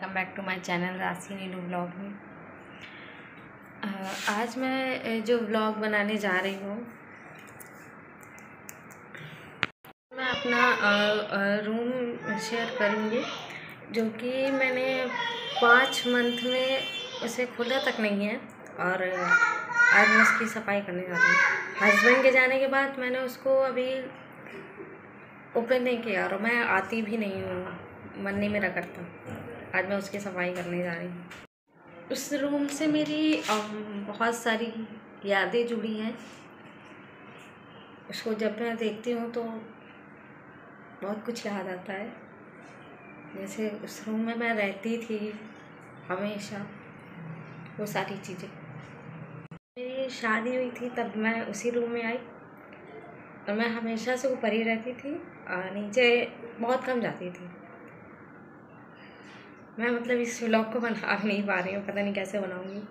Welcome back to my channel Rashi Neelu vlog में। आज मैं जो व्लॉग बनाने जा रही हूँ, मैं अपना रूम शेयर करूँगी, जो कि मैंने 5 मंथ में उसे खोला तक नहीं है और आज मैं उसकी सफाई करने जा रही हूँ। हस्बैंड के जाने के बाद मैंने उसको अभी ओपन नहीं किया और मैं आती भी नहीं हूँ, मन नहीं मेरा करता। आज मैं उसकी सफाई करने जा रही हूँ। उस रूम से मेरी बहुत सारी यादें जुड़ी हैं। उसको जब मैं देखती हूँ तो बहुत कुछ याद आता है। जैसे उस रूम में मैं रहती थी हमेशा, वो सारी चीज़ें। मेरी शादी हुई थी तब मैं उसी रूम में आई और मैं हमेशा से ऊपर ही रहती थी और नीचे बहुत कम जाती थी। मैं इस व्लॉग को बना नहीं पा रही हूँ, पता नहीं कैसे बनाऊँगी।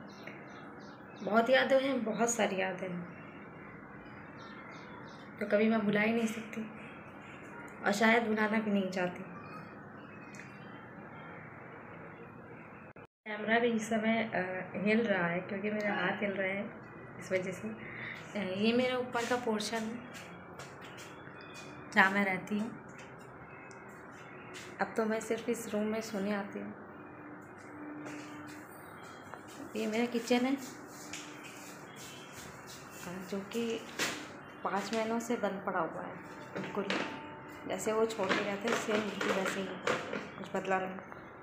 बहुत यादें हैं, बहुत सारी यादें हैं, तो कभी मैं भुला ही नहीं सकती और शायद भुलाना भी नहीं चाहती। कैमरा भी इस समय हिल रहा है क्योंकि मेरे हाथ हिल रहे हैं, इस वजह से। ये मेरे ऊपर का पोर्शन है जहाँ मैं रहती हूँ। अब तो मैं सिर्फ इस रूम में सोने आती हूँ। ये मेरा किचन है जो कि 5 महीनों से बंद पड़ा हुआ है, बिल्कुल जैसे वो छोड़ के गए थे सेम बिल्कुल वैसे ही, कुछ बदला नहीं।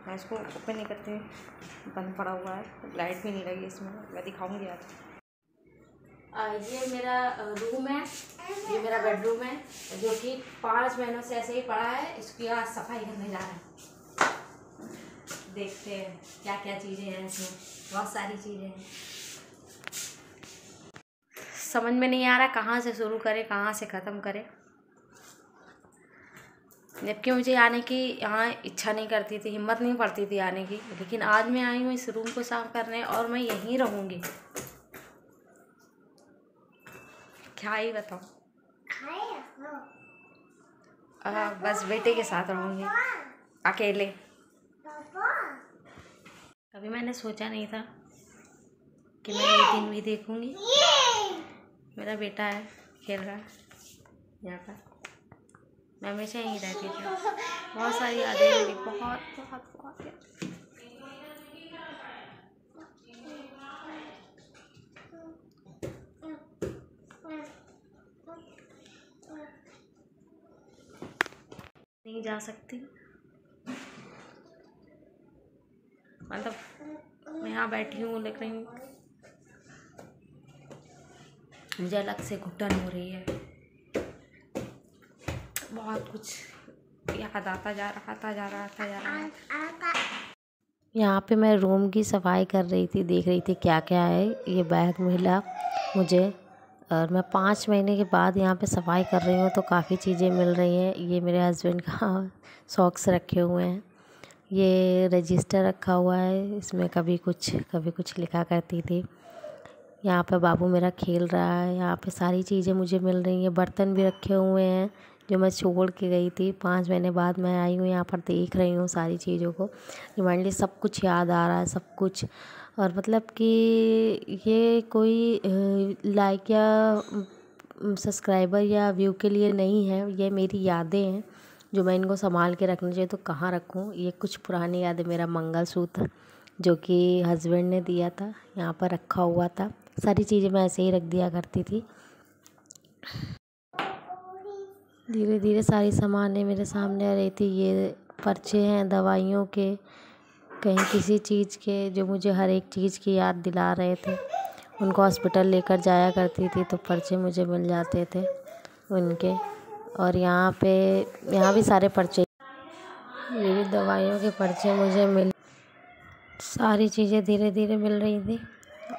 मैं इसको ओपन नहीं करती, बंद पड़ा हुआ है, लाइट भी नहीं लगी इसमें। मैं दिखाऊंगी आज। ये मेरा रूम है, ये मेरा बेडरूम है जो कि 5 महीनों से ऐसे ही पड़ा है। इसकी आज सफाई करने जा रहे हैं। देखते हैं क्या क्या चीज़ें हैं इसमें, बहुत सारी चीज़ें हैं। समझ में नहीं आ रहा कहाँ से शुरू करें, कहाँ से ख़त्म करें। जबकि मुझे आने की यहाँ इच्छा नहीं करती थी, हिम्मत नहीं पड़ती थी आने की, लेकिन आज मैं आई हूँ इस रूम को साफ करने और मैं यहीं रहूँगी। क्या ही बताऊँ, बस बेटे के साथ रहूँगी अकेले। कभी मैंने सोचा नहीं था कि मैं ये दिन भी देखूँगी। मेरा बेटा है, खेल रहा है यहाँ पर। मैं हमेशा यहीं रहती थी। बहुत सारी यादें मेरी, बहुत बहुत बहुत यादें। नहीं जा सकती, मैं यहाँ बैठी हूँ लेकिन मुझे अलग से घुटन हो रही है। बहुत कुछ याद आता जा रहा। यहाँ पे मैं रूम की सफाई कर रही थी, देख रही थी क्या क्या है। ये बैग मिला मुझे और मैं 5 महीने के बाद यहाँ पे सफाई कर रही हूँ, तो काफ़ी चीज़ें मिल रही हैं। ये मेरे हस्बैंड का सॉक्स रखे हुए हैं, ये रजिस्टर रखा हुआ है, इसमें कभी कुछ लिखा करती थी। यहाँ पे बाबू मेरा खेल रहा है। यहाँ पे सारी चीज़ें मुझे मिल रही हैं। बर्तन भी रखे हुए हैं जो मैं छोड़ के गई थी। 5 महीने बाद मैं आई हूँ यहाँ पर, देख रही हूँ सारी चीज़ों को। रिमाइंडली सब कुछ याद आ रहा है, सब कुछ। और कि ये कोई लाइक या सब्सक्राइबर या व्यू के लिए नहीं है, ये मेरी यादें हैं जो मैं इनको संभाल के रखना चाहिए। तो कहाँ रखूँ? ये कुछ पुरानी यादें। मेरा मंगलसूत्र जो कि हस्बैंड ने दिया था, यहाँ पर रखा हुआ था। सारी चीज़ें मैं ऐसे ही रख दिया करती थी। धीरे धीरे सारी सामानें मेरे सामने आ रही थी। ये पर्चे हैं दवाइयों के, कहीं किसी चीज़ के, जो मुझे हर एक चीज़ की याद दिला रहे थे। उनको हॉस्पिटल लेकर जाया करती थी तो पर्चे मुझे मिल जाते थे उनके। और यहाँ भी सारे पर्चे, ये भी दवाइयों के पर्चे मुझे मिल, सारी चीज़ें धीरे धीरे मिल रही थी।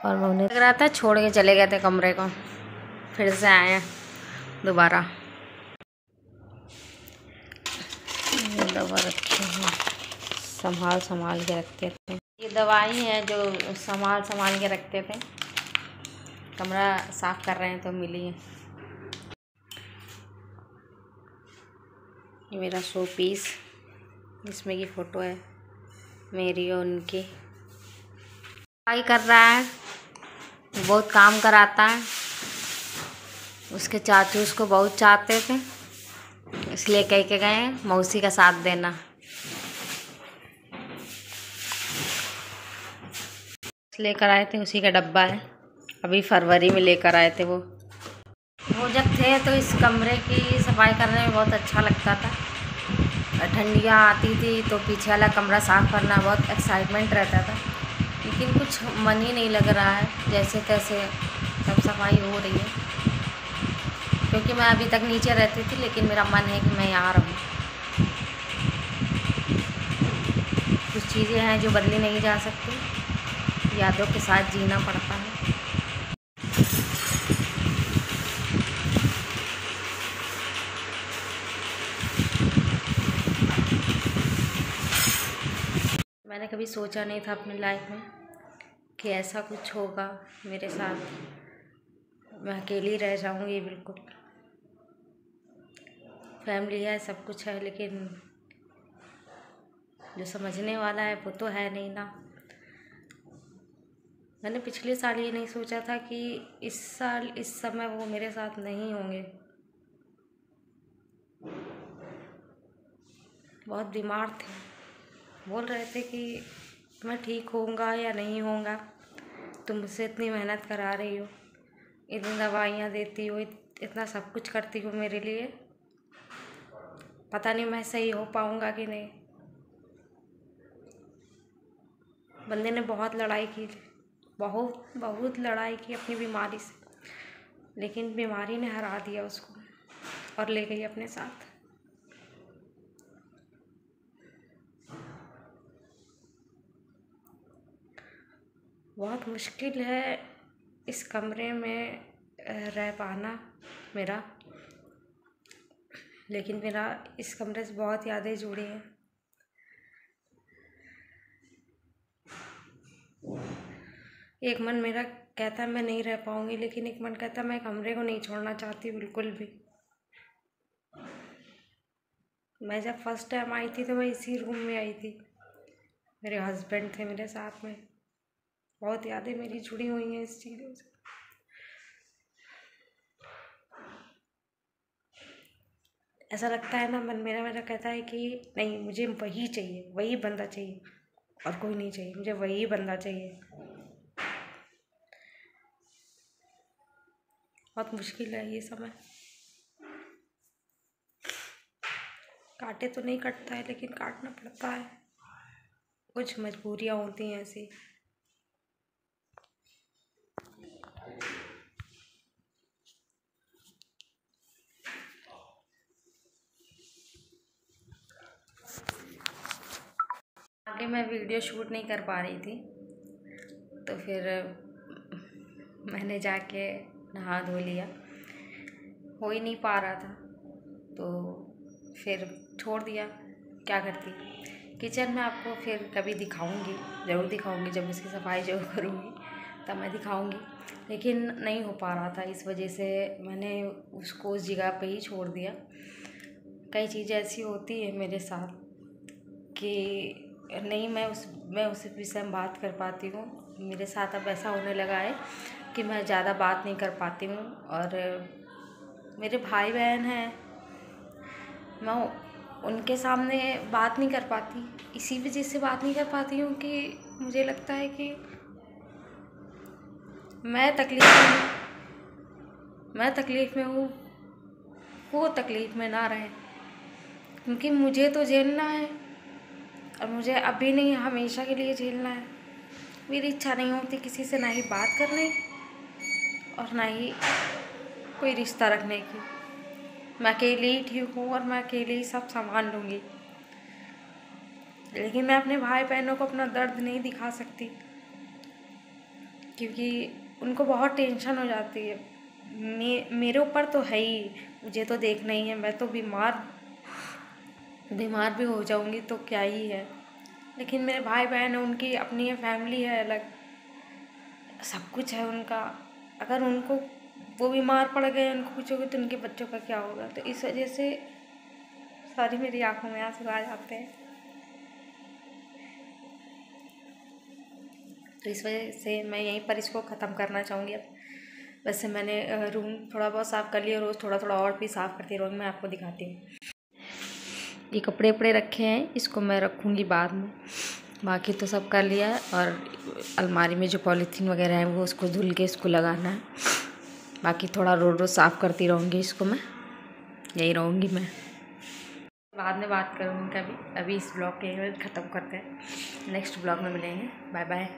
और मैं उन्हें लग रहा था छोड़ के चले गए थे कमरे को, फिर से आए दोबारा। दवा रखे हैं, संभाल के रखते थे। ये दवाई है जो संभाल के रखते थे। कमरा साफ कर रहे हैं तो मिली है। ये मेरा शो पीस, जिसमें की फ़ोटो है। मेरी और उनकी। सफाई कर रहा है, बहुत काम कराता है। उसके चाचू उसको बहुत चाहते थे, इसलिए कह के गए मौसी का साथ देना। लेकर आए थे, उसी का डब्बा है, अभी फरवरी में लेकर आए थे। वो जब थे तो इस कमरे की सफाई करने में बहुत अच्छा लगता था। ठंडियाँ आती थी तो पीछे वाला कमरा साफ़ करना बहुत एक्साइटमेंट रहता था, लेकिन कुछ मन ही नहीं लग रहा है। जैसे तैसे सब सफाई हो रही है, क्योंकि मैं अभी तक नीचे रहती थी, लेकिन मेरा मन है कि मैं यहाँ रहूँ। कुछ चीज़ें हैं जो बदली नहीं जा सकती, यादों के साथ जीना पड़ता है। मैंने कभी सोचा नहीं था अपनी लाइफ में कि ऐसा कुछ होगा मेरे साथ। मैं अकेली रह जाऊँगी बिल्कुल। फैमिली है, सब कुछ है, लेकिन जो समझने वाला है वो तो है नहीं ना। मैंने पिछले साल ये नहीं सोचा था कि इस साल इस समय वो मेरे साथ नहीं होंगे। बहुत बीमार थे, बोल रहे थे कि मैं ठीक होऊंगा या नहीं होऊंगा, तुम मुझसे इतनी मेहनत करा रही हो, इतनी दवाइयाँ देती हो, इतना सब कुछ करती हो मेरे लिए, पता नहीं मैं सही हो पाऊंगा कि नहीं। बंदे ने बहुत लड़ाई की, बहुत लड़ाई की अपनी बीमारी से, लेकिन बीमारी ने हरा दिया उसको और ले गई अपने साथ। बहुत मुश्किल है इस कमरे में रह पाना मेरा, लेकिन मेरा इस कमरे से बहुत यादें जुड़ी हैं। एक मन मेरा कहता है मैं नहीं रह पाऊंगी, लेकिन एक मन कहता है मैं कमरे को नहीं छोड़ना चाहती बिल्कुल भी। मैं जब फर्स्ट टाइम आई थी तो मैं इसी रूम में आई थी, मेरे हस्बैंड थे मेरे साथ में। बहुत यादें मेरी जुड़ी हुई हैं इस चीज़ों से। ऐसा लगता है ना, मन मेरा कहता है कि नहीं, मुझे वही चाहिए, वही बंदा चाहिए, और कोई नहीं चाहिए, मुझे वही बंदा चाहिए। बहुत मुश्किल है ये समय। काटे तो नहीं कटता है, लेकिन काटना पड़ता है, कुछ मजबूरियाँ होती हैं ऐसी। आगे मैं वीडियो शूट नहीं कर पा रही थी, तो फिर मैंने जाके नहा धो लिया। हो ही नहीं पा रहा था तो फिर छोड़ दिया, क्या करती। किचन में आपको फिर कभी दिखाऊंगी, ज़रूर दिखाऊंगी, जब इसकी सफाई जरूर करूँगी तब मैं दिखाऊंगी। लेकिन नहीं हो पा रहा था, इस वजह से मैंने उसको उस जगह पे ही छोड़ दिया। कई चीज़ें ऐसी होती है मेरे साथ कि नहीं, मैं उस विषय में बात कर पाती हूँ। मेरे साथ अब ऐसा होने लगा है कि मैं ज़्यादा बात नहीं कर पाती हूँ। और मेरे भाई बहन हैं, मैं उनके सामने बात नहीं कर पाती। इसी वजह से बात नहीं कर पाती हूँ कि मुझे लगता है कि मैं तकलीफ़ में हूँ, वो तकलीफ़ में ना रहे, क्योंकि मुझे तो झेलना है, और मुझे अभी नहीं, हमेशा के लिए झेलना है। मेरी इच्छा नहीं होती किसी से ना ही बात करने और ना ही कोई रिश्ता रखने की। मैं अकेली ही ठीक हूँ और मैं अकेले ही सब संभाल लूँगी, लेकिन मैं अपने भाई बहनों को अपना दर्द नहीं दिखा सकती, क्योंकि उनको बहुत टेंशन हो जाती है। मेरे ऊपर तो है ही, मुझे तो देखना ही है। मैं तो बीमार भी हो जाऊँगी तो क्या ही है, लेकिन मेरे भाई बहन है, उनकी अपनी फैमिली है अलग, सब कुछ है उनका। अगर उनको वो बीमार पड़ गए, उनको पूछोगे तो उनके बच्चों का क्या होगा। तो इस वजह से सारी मेरी आंखों में आंसू आ जाते हैं। तो इस वजह से मैं यहीं पर इसको ख़त्म करना चाहूँगी। अब वैसे मैंने रूम थोड़ा बहुत साफ़ कर लिया, रोज़ थोड़ा थोड़ा और भी साफ़ करती रहूँगी। मैं आपको दिखाती हूँ। ये कपड़े वपड़े रखे हैं, इसको मैं रखूँगी बाद में। बाकी तो सब कर लिया है, और अलमारी में जो पॉलीथीन वगैरह है वो उसको धुल के इसको लगाना है। बाकी थोड़ा रोज़ साफ़ करती रहूँगी इसको मैं, यही रहूँगी मैं। बाद में बात करूँगी कभी। अभी इस ब्लॉग के ख़त्म करते हैं, नेक्स्ट ब्लॉग में मिलेंगे। Bye bye.